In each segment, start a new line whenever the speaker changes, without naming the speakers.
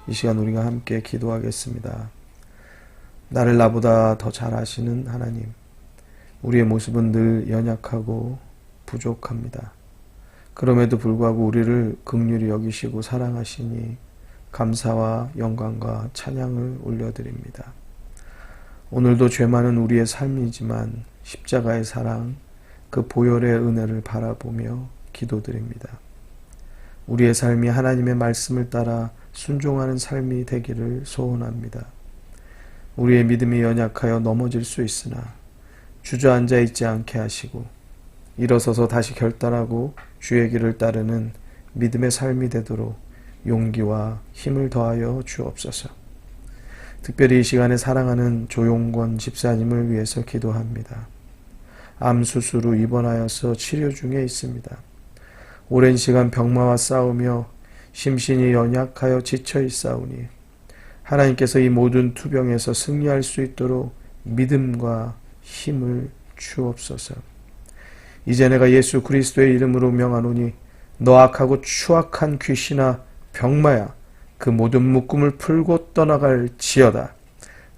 이 시간 우리가 함께 기도하겠습니다. 나를 나보다 더 잘 아시는 하나님, 우리의 모습은 늘 연약하고 부족합니다. 그럼에도 불구하고 우리를 긍휼히 여기시고 사랑하시니 감사와 영광과 찬양을 올려드립니다. 오늘도 죄 많은 우리의 삶이지만 십자가의 사랑, 그 보혈의 은혜를 바라보며 기도드립니다. 우리의 삶이 하나님의 말씀을 따라 순종하는 삶이 되기를 소원합니다. 우리의 믿음이 연약하여 넘어질 수 있으나 주저앉아 있지 않게 하시고 일어서서 다시 결단하고 주의 길을 따르는 믿음의 삶이 되도록 용기와 힘을 더하여 주옵소서. 특별히 이 시간에 사랑하는 조용권 집사님을 위해서 기도합니다. 암 수술 후 입원하여서 치료 중에 있습니다. 오랜 시간 병마와 싸우며 심신이 연약하여 지쳐 있사오니 하나님께서 이 모든 투병에서 승리할 수 있도록 믿음과 힘을 주옵소서. 이제 내가 예수 그리스도의 이름으로 명하노니 너 악하고 추악한 귀신아 병마야, 그 모든 묶음을 풀고 떠나갈 지어다.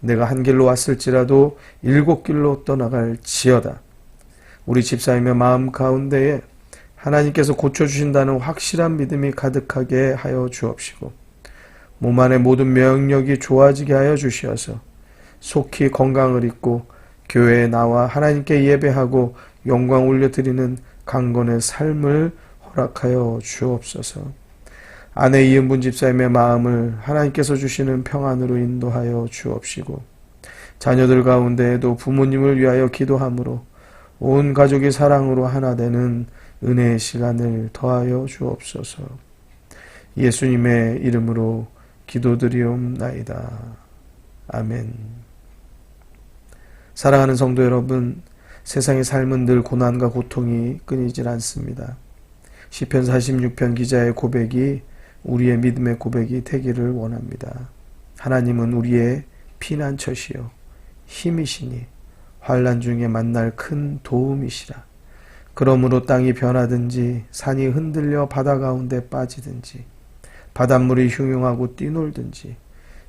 내가 한 길로 왔을지라도 7길로 떠나갈 지어다. 우리 집사님의 마음 가운데에 하나님께서 고쳐주신다는 확실한 믿음이 가득하게 하여 주옵시고 몸 안의 모든 면역력이 좋아지게 하여 주시어서 속히 건강을 잊고 교회에 나와 하나님께 예배하고 영광 올려드리는 강건의 삶을 허락하여 주옵소서. 아내 이은분 집사님의 마음을 하나님께서 주시는 평안으로 인도하여 주옵시고 자녀들 가운데에도 부모님을 위하여 기도함으로 온 가족이 사랑으로 하나 되는 은혜의 시간을 더하여 주옵소서. 예수님의 이름으로 기도드리옵나이다. 아멘. 사랑하는 성도 여러분, 세상의 삶은 늘 고난과 고통이 끊이질 않습니다. 시편 46편 기자의 고백이 우리의 믿음의 고백이 되기를 원합니다. 하나님은 우리의 피난처시요 힘이시니 환난 중에 만날 큰 도움이시라. 그러므로 땅이 변하든지 산이 흔들려 바다 가운데 빠지든지 바닷물이 흉흉하고 뛰놀든지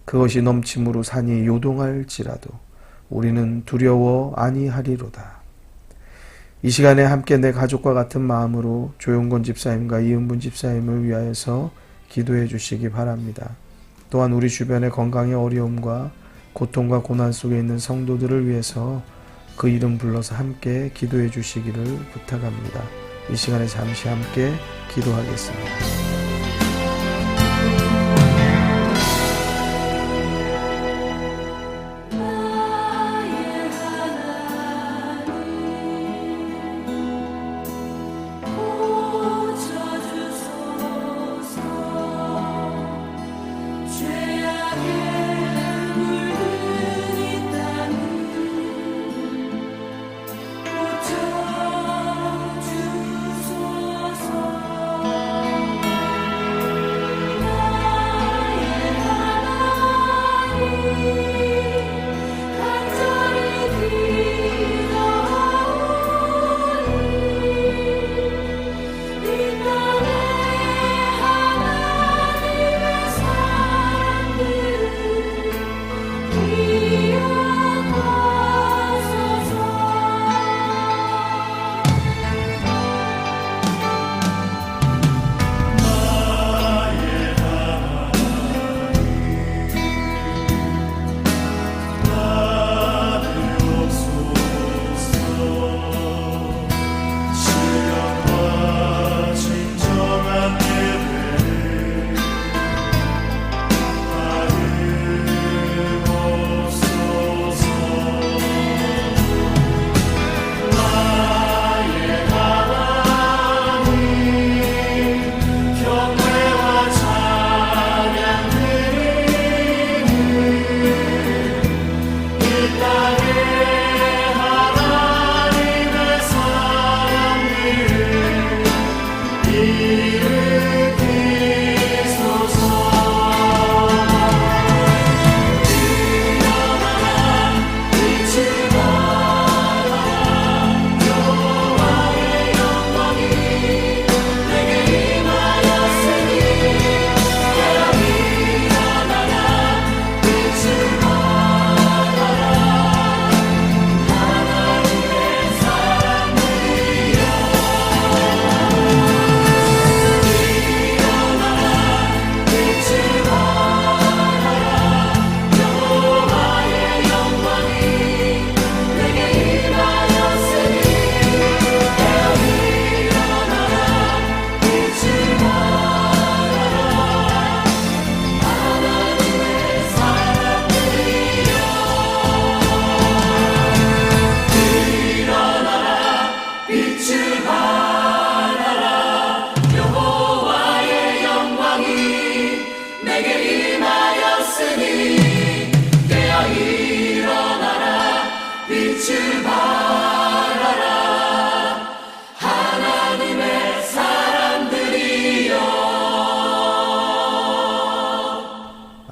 그것이 넘침으로 산이 요동할지라도 우리는 두려워 아니하리로다. 이 시간에 함께 내 가족과 같은 마음으로 조용권 집사님과 이은분 집사님을 위하여서 기도해 주시기 바랍니다. 또한 우리 주변의 건강의 어려움과 고통과 고난 속에 있는 성도들을 위해서 그 이름 불러서 함께 기도해 주시기를 부탁합니다. 이 시간에 잠시 함께 기도하겠습니다.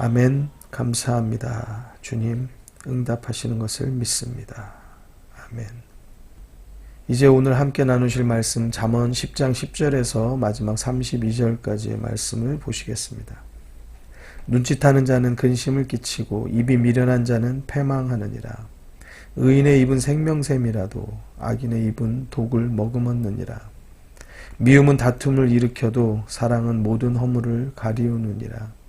아멘. 감사합니다. 주님 응답하시는 것을 믿습니다. 아멘. 이제 오늘 함께 나누실 말씀 잠언 10장 10절에서 마지막 32절까지의 말씀을 보시겠습니다. 눈짓하는 자는 근심을 끼치고 입이 미련한 자는 패망하느니라. 의인의 입은 생명샘이라도 악인의 입은 독을 머금었느니라. 미움은 다툼을 일으켜도 사랑은 모든 허물을 가리우느니라.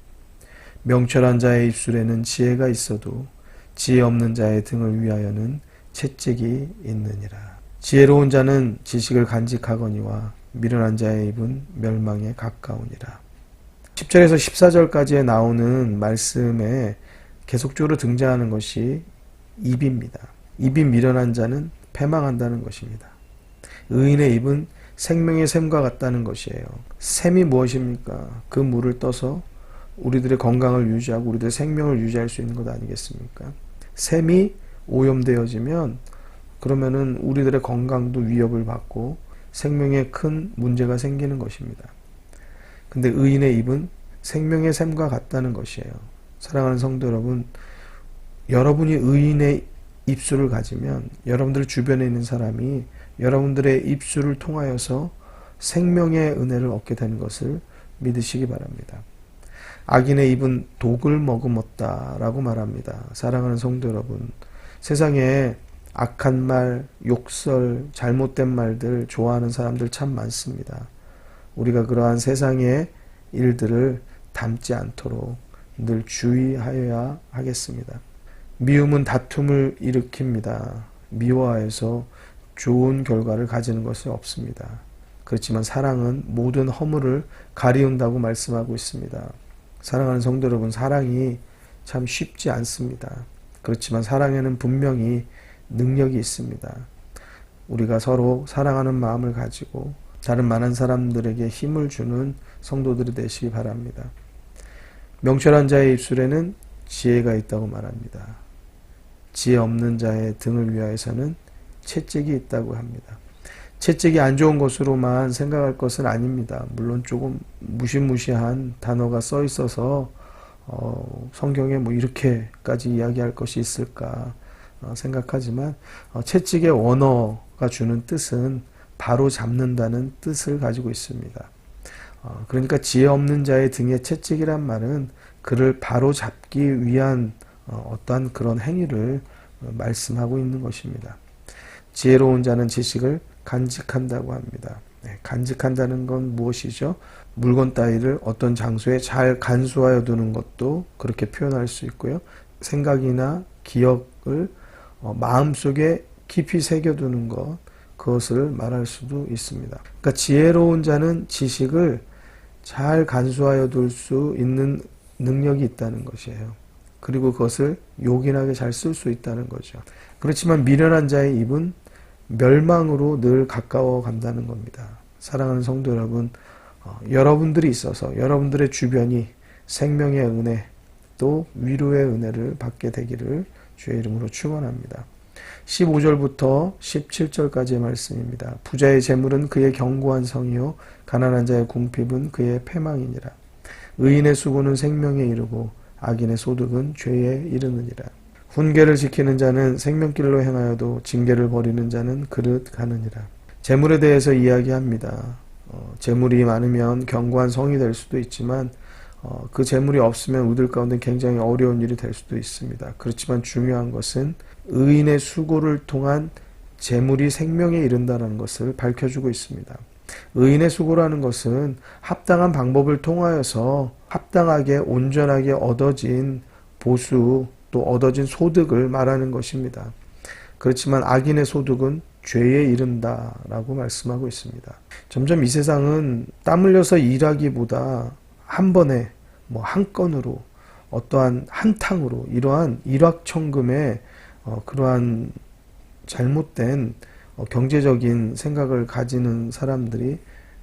명철한 자의 입술에는 지혜가 있어도 지혜 없는 자의 등을 위하여는 채찍이 있느니라. 지혜로운 자는 지식을 간직하거니와 미련한 자의 입은 멸망에 가까우니라. 10절에서 14절까지에 나오는 말씀에 계속적으로 등장하는 것이 입입니다. 입이 미련한 자는 패망한다는 것입니다. 의인의 입은 생명의 샘과 같다는 것이에요. 샘이 무엇입니까? 그 물을 떠서 우리들의 건강을 유지하고 우리들의 생명을 유지할 수 있는 것 아니겠습니까? 샘이 오염되어지면 그러면은 우리들의 건강도 위협을 받고 생명에 큰 문제가 생기는 것입니다. 근데 의인의 입은 생명의 샘과 같다는 것이에요. 사랑하는 성도 여러분, 여러분이 의인의 입술을 가지면 여러분들 주변에 있는 사람이 여러분들의 입술을 통하여서 생명의 은혜를 얻게 되는 것을 믿으시기 바랍니다. 악인의 입은 독을 머금었다라고 말합니다. 사랑하는 성도 여러분, 세상에 악한 말, 욕설, 잘못된 말들 좋아하는 사람들 참 많습니다. 우리가 그러한 세상의 일들을 담지 않도록 늘 주의하여야 하겠습니다. 미움은 다툼을 일으킵니다. 미워하여서 좋은 결과를 가지는 것은 없습니다. 그렇지만 사랑은 모든 허물을 가리운다고 말씀하고 있습니다. 사랑하는 성도 여러분, 사랑이 참 쉽지 않습니다. 그렇지만 사랑에는 분명히 능력이 있습니다. 우리가 서로 사랑하는 마음을 가지고 다른 많은 사람들에게 힘을 주는 성도들이 되시기 바랍니다. 명철한 자의 입술에는 지혜가 있다고 말합니다. 지혜 없는 자의 등을 위하여서는 채찍이 있다고 합니다. 채찍이 안 좋은 것으로만 생각할 것은 아닙니다. 물론 조금 무시무시한 단어가 써 있어서 성경에 뭐 이렇게까지 이야기할 것이 있을까 생각하지만 채찍의 원어가 주는 뜻은 바로 잡는다는 뜻을 가지고 있습니다. 그러니까 지혜 없는 자의 등에 채찍이란 말은 그를 바로 잡기 위한 어떠한 그런 행위를 말씀하고 있는 것입니다. 지혜로운 자는 지식을 간직한다고 합니다. 간직한다는 건 무엇이죠? 물건 따위를 어떤 장소에 잘 간수하여 두는 것도 그렇게 표현할 수 있고요. 생각이나 기억을 마음속에 깊이 새겨두는 것, 그것을 말할 수도 있습니다. 그러니까 지혜로운 자는 지식을 잘 간수하여 둘 수 있는 능력이 있다는 것이에요. 그리고 그것을 요긴하게 잘 쓸 수 있다는 거죠. 그렇지만 미련한 자의 입은 멸망으로 늘 가까워 간다는 겁니다. 사랑하는 성도 여러분, 여러분들이 있어서 여러분들의 주변이 생명의 은혜 또 위로의 은혜를 받게 되기를 주의 이름으로 축원합니다. 15절부터 17절까지의 말씀입니다. 부자의 재물은 그의 견고한 성이요 가난한 자의 궁핍은 그의 패망이니라. 의인의 수고는 생명에 이르고 악인의 소득은 죄에 이르느니라. 훈계를 지키는 자는 생명길로 행하여도 징계를 버리는 자는 그릇 가느니라. 재물에 대해서 이야기합니다. 재물이 많으면 견고한 성이 될 수도 있지만 그 재물이 없으면 우리들 가운데 굉장히 어려운 일이 될 수도 있습니다. 그렇지만 중요한 것은 의인의 수고를 통한 재물이 생명에 이른다는 것을 밝혀주고 있습니다. 의인의 수고라는 것은 합당한 방법을 통하여서 합당하게 온전하게 얻어진 보수 또 얻어진 소득을 말하는 것입니다. 그렇지만 악인의 소득은 죄에 이른다라고 말씀하고 있습니다. 점점 이 세상은 땀 흘려서 일하기보다 한 번에 한 건으로 어떠한 한탕으로 이러한 일확천금의 그러한 잘못된 경제적인 생각을 가지는 사람들이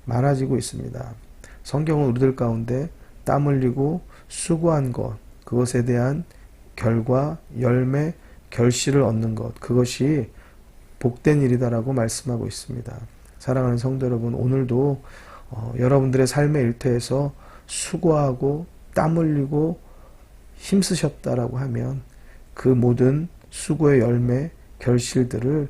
많아지고 있습니다. 성경은 우리들 가운데 땀 흘리고 수고한 것, 그것에 대한 결과, 열매, 결실을 얻는 것, 그것이 복된 일이다라고 말씀하고 있습니다. 사랑하는 성도 여러분, 오늘도 여러분들의 삶의 일터에서 수고하고 땀 흘리고 힘쓰셨다라고 하면 그 모든 수고의 열매, 결실들을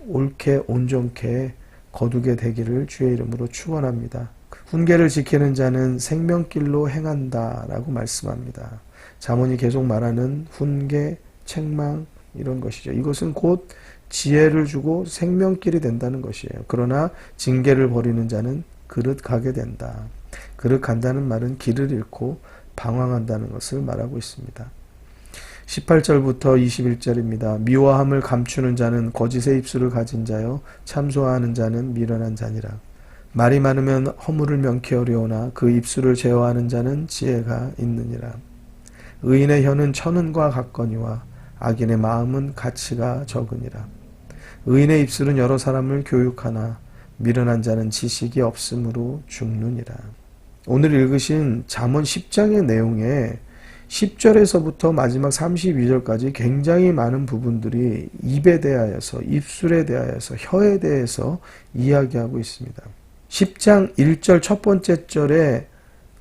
옳게 온전케 거두게 되기를 주의 이름으로 축원합니다. 훈계를 지키는 자는 생명길로 행한다라고 말씀합니다. 잠언이 계속 말하는 훈계, 책망 이런 것이죠. 이것은 곧 지혜를 주고 생명길이 된다는 것이에요. 그러나 징계를 버리는 자는 그릇 가게 된다. 그릇 간다는 말은 길을 잃고 방황한다는 것을 말하고 있습니다. 18절부터 21절입니다. 미워함을 감추는 자는 거짓의 입술을 가진 자요 참소하는 자는 미련한 자니라. 말이 많으면 허물을 명키 어려우나 그 입술을 제어하는 자는 지혜가 있느니라. 의인의 혀는 천은과 같거니와 악인의 마음은 가치가 적으니라. 의인의 입술은 여러 사람을 교육하나 미련한 자는 지식이 없으므로 죽느니라. 오늘 읽으신 잠언 10장의 내용에 10절에서부터 마지막 32절까지 굉장히 많은 부분들이 입에 대하여서, 입술에 대하여서, 혀에 대해서 이야기하고 있습니다. 10장 1절 첫 번째 절에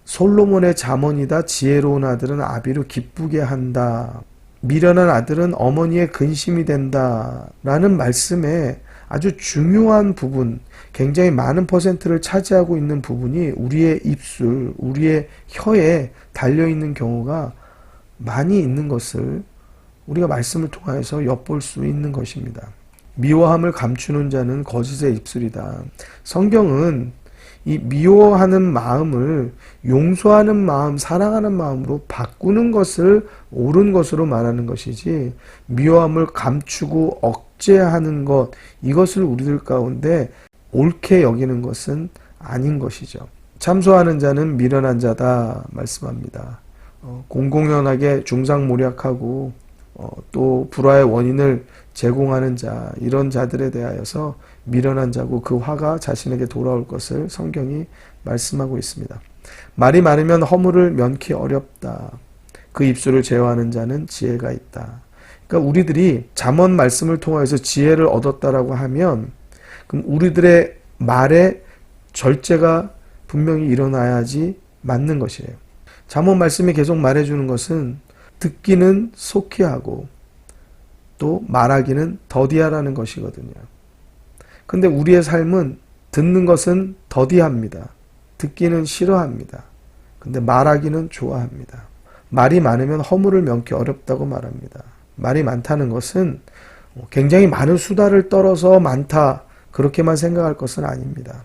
솔로몬의 잠언이다 지혜로운 아들은 아비로 기쁘게 한다. 미련한 아들은 어머니의 근심이 된다. 라는 말씀에 아주 중요한 부분, 굉장히 많은 퍼센트를 차지하고 있는 부분이 우리의 입술, 우리의 혀에 달려있는 경우가 많이 있는 것을 우리가 말씀을 통하여서 엿볼 수 있는 것입니다. 미워함을 감추는 자는 거짓의 입술이다. 성경은 이 미워하는 마음을 용서하는 마음, 사랑하는 마음으로 바꾸는 것을 옳은 것으로 말하는 것이지, 미워함을 감추고 억제하는 것, 이것을 우리들 가운데 옳게 여기는 것은 아닌 것이죠. 참소하는 자는 미련한 자다 말씀합니다. 공공연하게 중상모략하고 또 불화의 원인을 제공하는 자, 이런 자들에 대하여서 미련한 자고 그 화가 자신에게 돌아올 것을 성경이 말씀하고 있습니다. 말이 많으면 허물을 면키 어렵다. 그 입술을 제어하는 자는 지혜가 있다. 그러니까 우리들이 잠언 말씀을 통해서 지혜를 얻었다라고 하면 그럼 우리들의 말에 절제가 분명히 일어나야지 맞는 것이에요. 잠언 말씀이 계속 말해주는 것은 듣기는 속히 하고 또 말하기는 더디하라는 것이거든요. 근데 우리의 삶은 듣는 것은 더디합니다. 듣기는 싫어합니다. 근데 말하기는 좋아합니다. 말이 많으면 허물을 면키 어렵다고 말합니다. 말이 많다는 것은 굉장히 많은 수다를 떨어서 많다, 그렇게만 생각할 것은 아닙니다.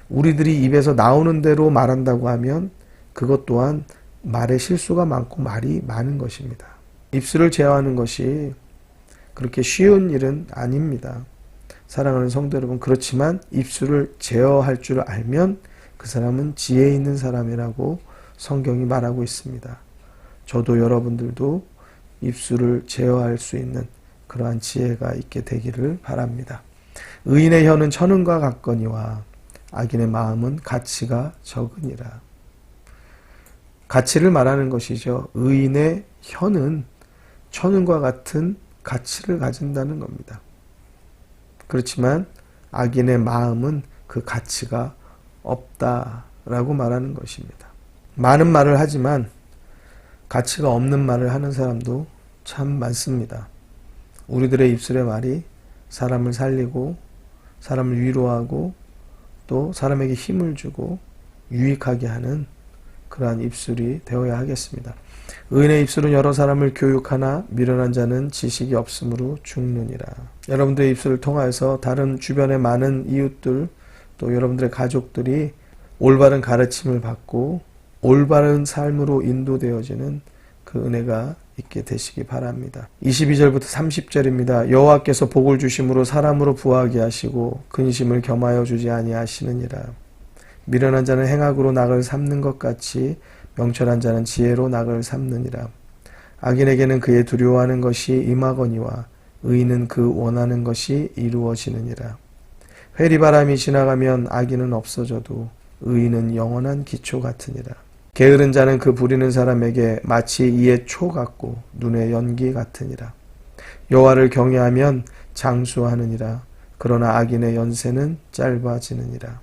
우리들이 입에서 나오는 대로 말한다고 하면 그것 또한 말에 실수가 많고 말이 많은 것입니다. 입술을 제어하는 것이 그렇게 쉬운 일은 아닙니다. 사랑하는 성도 여러분, 그렇지만 입술을 제어할 줄 알면 그 사람은 지혜 있는 사람이라고 성경이 말하고 있습니다. 저도 여러분들도 입술을 제어할 수 있는 그러한 지혜가 있게 되기를 바랍니다. 의인의 혀는 천은과 같거니와 악인의 마음은 가치가 적으니라. 가치를 말하는 것이죠. 의인의 혀는 천은과 같은 가치를 가진다는 겁니다. 그렇지만 악인의 마음은 그 가치가 없다라고 말하는 것입니다. 많은 말을 하지만 가치가 없는 말을 하는 사람도 참 많습니다. 우리들의 입술의 말이 사람을 살리고 사람을 위로하고 또 사람에게 힘을 주고 유익하게 하는 그러한 입술이 되어야 하겠습니다. 의인의 입술은 여러 사람을 교육하나 미련한 자는 지식이 없으므로 죽느니라. 여러분들의 입술을 통하여서 다른 주변의 많은 이웃들 또 여러분들의 가족들이 올바른 가르침을 받고 올바른 삶으로 인도되어지는 그 은혜가 있게 되시기 바랍니다. 22절부터 30절입니다. 여호와께서 복을 주심으로 사람으로 부하게 하시고 근심을 겸하여 주지 아니하시느니라. 미련한 자는 행악으로 낙을 삼는 것 같이 명철한 자는 지혜로 낙을 삼느니라. 악인에게는 그의 두려워하는 것이 임하거니와 의인은 그 원하는 것이 이루어지느니라. 회리바람이 지나가면 악인은 없어져도 의인은 영원한 기초 같으니라. 게으른 자는 그 부리는 사람에게 마치 이의 초 같고 눈의 연기 같으니라. 여호와를 경외하면 장수하느니라. 그러나 악인의 연세는 짧아지느니라.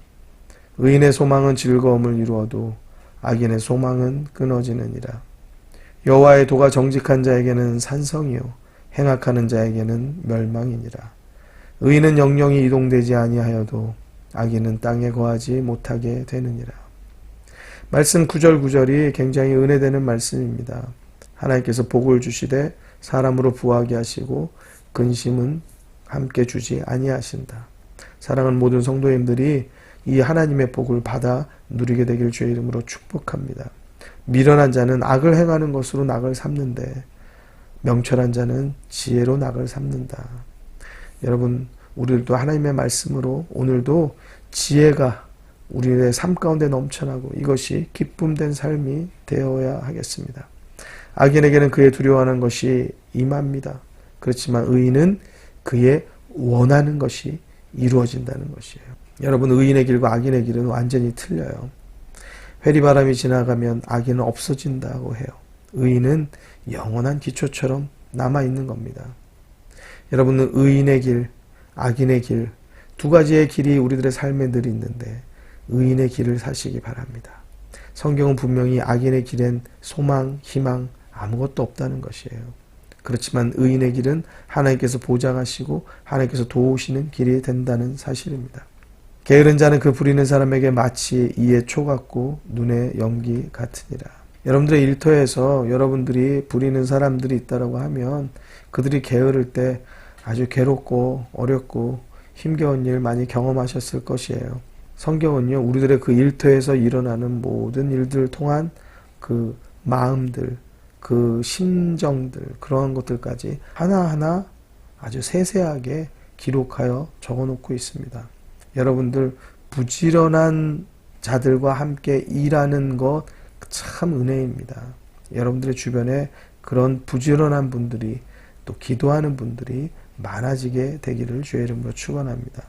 의인의 소망은 즐거움을 이루어도 악인의 소망은 끊어지느니라. 여호와의 도가 정직한 자에게는 산성이요 행악하는 자에게는 멸망이니라. 의인은 영영이 이동되지 아니하여도 악인은 땅에 거하지 못하게 되느니라. 말씀 9절 9절이 굉장히 은혜되는 말씀입니다. 하나님께서 복을 주시되 사람으로 부하게 하시고 근심은 함께 주지 아니하신다. 사랑하는 모든 성도님들이 이 하나님의 복을 받아 누리게 되길 주의 이름으로 축복합니다. 미련한 자는 악을 행하는 것으로 낙을 삼는데 명철한 자는 지혜로 낙을 삼는다. 여러분, 우리들도 하나님의 말씀으로 오늘도 지혜가 우리의 삶 가운데 넘쳐나고 이것이 기쁨된 삶이 되어야 하겠습니다. 악인에게는 그의 두려워하는 것이 임합니다. 그렇지만 의인은 그의 원하는 것이 이루어진다는 것이에요. 여러분, 의인의 길과 악인의 길은 완전히 틀려요. 회리바람이 지나가면 악인은 없어진다고 해요. 의인은 영원한 기초처럼 남아있는 겁니다. 여러분은 의인의 길, 악인의 길, 두 가지의 길이 우리들의 삶에 늘 있는데 의인의 길을 사시기 바랍니다. 성경은 분명히 악인의 길엔 소망, 희망 아무것도 없다는 것이에요. 그렇지만 의인의 길은 하나님께서 보장하시고 하나님께서 도우시는 길이 된다는 사실입니다. 게으른 자는 그 부리는 사람에게 마치 이에 초 같고 눈에 연기 같으니라. 여러분들의 일터에서 여러분들이 부리는 사람들이 있다고 하면 그들이 게으를 때 아주 괴롭고 어렵고 힘겨운 일 많이 경험하셨을 것이에요. 성경은요, 우리들의 그 일터에서 일어나는 모든 일들을 통한 그 마음들, 그 심정들, 그러한 것들까지 하나하나 아주 세세하게 기록하여 적어놓고 있습니다. 여러분들 부지런한 자들과 함께 일하는 것 참 은혜입니다. 여러분들의 주변에 그런 부지런한 분들이 또 기도하는 분들이 많아지게 되기를 주의 이름으로 축원합니다.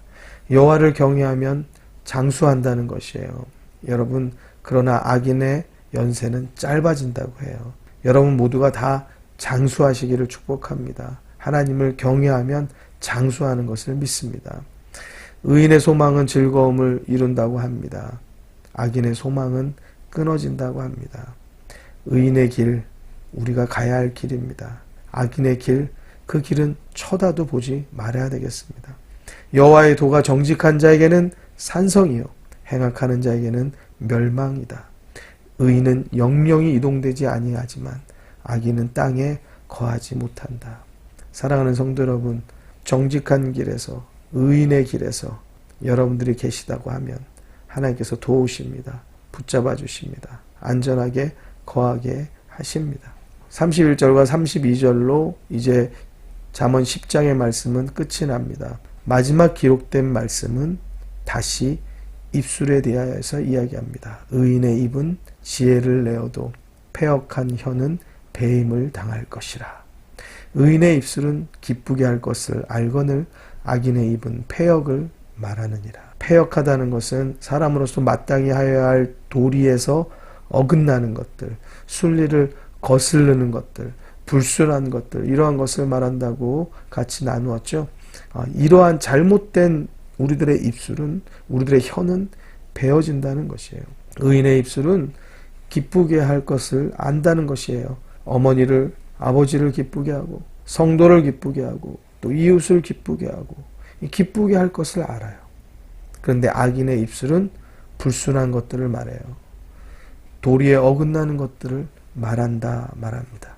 여호와를 경외하면 장수한다는 것이에요. 여러분, 그러나 악인의 연세는 짧아진다고 해요. 여러분 모두가 다 장수하시기를 축복합니다. 하나님을 경외하면 장수하는 것을 믿습니다. 의인의 소망은 즐거움을 이룬다고 합니다. 악인의 소망은 끊어진다고 합니다. 의인의 길, 우리가 가야 할 길입니다. 악인의 길, 그 길은 쳐다도 보지 말아야 되겠습니다. 여호와의 도가 정직한 자에게는 산성이요 행악하는 자에게는 멸망이다. 의인은 영영이 이동되지 아니하지만 악인은 땅에 거하지 못한다. 사랑하는 성도 여러분, 정직한 길에서 의인의 길에서 여러분들이 계시다고 하면 하나님께서 도우십니다. 붙잡아 주십니다. 안전하게 거하게 하십니다. 31절과 32절로 이제 잠언 10장의 말씀은 끝이 납니다. 마지막 기록된 말씀은 다시 입술에 대하여서 이야기합니다. 의인의 입은 지혜를 내어도 패역한 혀는 배임을 당할 것이라. 의인의 입술은 기쁘게 할 것을 알거늘 악인의 입은 패역을 말하느니라. 패역하다는 것은 사람으로서 마땅히 하여야 할 도리에서 어긋나는 것들, 순리를 거스르는 것들, 불순한 것들, 이러한 것을 말한다고 같이 나누었죠. 이러한 잘못된 우리들의 입술은, 우리들의 혀는 베어진다는 것이에요. 의인의 입술은 기쁘게 할 것을 안다는 것이에요. 어머니를, 아버지를 기쁘게 하고 성도를 기쁘게 하고 또 이웃을 기쁘게 하고 기쁘게 할 것을 알아요. 그런데 악인의 입술은 불순한 것들을 말해요. 도리에 어긋나는 것들을 말합니다.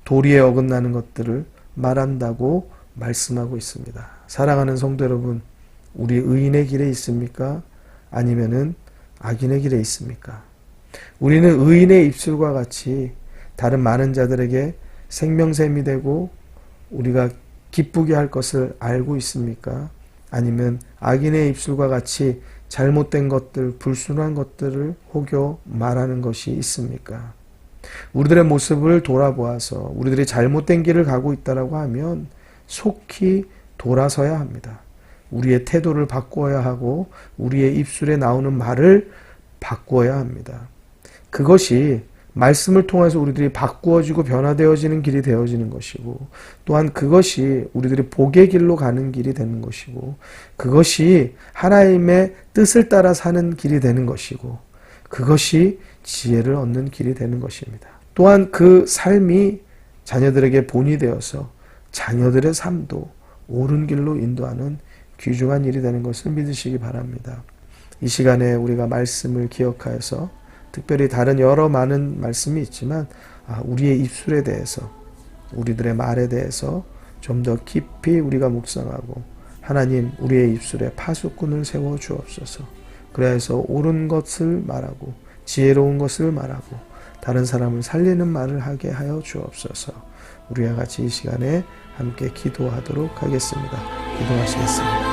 도리에 어긋나는 것들을 말한다고 말씀하고 있습니다. 사랑하는 성도 여러분, 우리 의인의 길에 있습니까? 아니면은 악인의 길에 있습니까? 우리는 의인의 입술과 같이 다른 많은 자들에게 생명샘이 되고 우리가 기쁘게 할 것을 알고 있습니까? 아니면 악인의 입술과 같이 잘못된 것들, 불순한 것들을 혹여 말하는 것이 있습니까? 우리들의 모습을 돌아보아서 우리들이 잘못된 길을 가고 있다고 하면 속히 돌아서야 합니다. 우리의 태도를 바꾸어야 하고 우리의 입술에 나오는 말을 바꾸어야 합니다. 그것이 말씀을 통해서 우리들이 바꾸어지고 변화되어지는 길이 되어지는 것이고, 또한 그것이 우리들이 복의 길로 가는 길이 되는 것이고, 그것이 하나님의 뜻을 따라 사는 길이 되는 것이고, 그것이 지혜를 얻는 길이 되는 것입니다. 또한 그 삶이 자녀들에게 본이 되어서 자녀들의 삶도 옳은 길로 인도하는 귀중한 일이 되는 것을 믿으시기 바랍니다. 이 시간에 우리가 말씀을 기억하여서 특별히 다른 여러 많은 말씀이 있지만 우리의 입술에 대해서, 우리들의 말에 대해서 좀 더 깊이 우리가 묵상하고, 하나님 우리의 입술에 파수꾼을 세워 주옵소서. 그래서 옳은 것을 말하고 지혜로운 것을 말하고 다른 사람을 살리는 말을 하게 하여 주옵소서. 우리와 같이 이 시간에 함께 기도하도록 하겠습니다. 기도하시겠습니다.